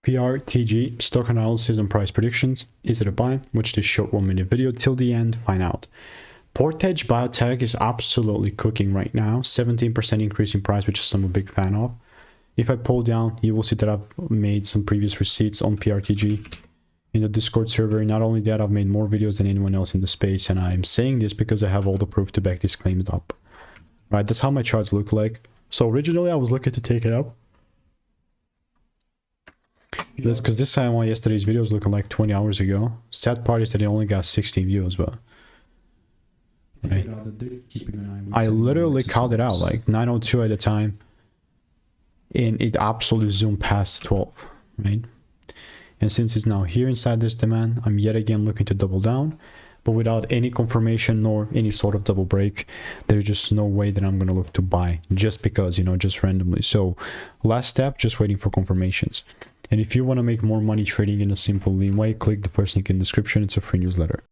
PRTG Stock Analysis and Price Predictions. Is it a buy? Watch this short 1-minute video till the end, find out. Portage Biotech is absolutely cooking right now. 17% increase in price, which I'm a big fan of. If I pull down, you will see that I've made some previous receipts on PRTG in the Discord server. Not only that, I've made more videos than anyone else in the space, and I'm saying this because I have all the proof to back these claims up. Right, that's how my charts look like. So originally I was looking to take it up. Because this time on yesterday's video was looking like 20 hours ago. Sad part is that it only got 16 views, but... Right. I literally called it out like 9:02 at the time. And it absolutely zoomed past 12, right? And since it's now here inside this demand, I'm yet again looking to double down, but without any confirmation nor any sort of double break, there's just no way that I'm going to look to buy just because, you know, just randomly. So last step, just waiting for confirmations. And if you want to make more money trading in a simple lean way, click the first link in the description. It's a free newsletter.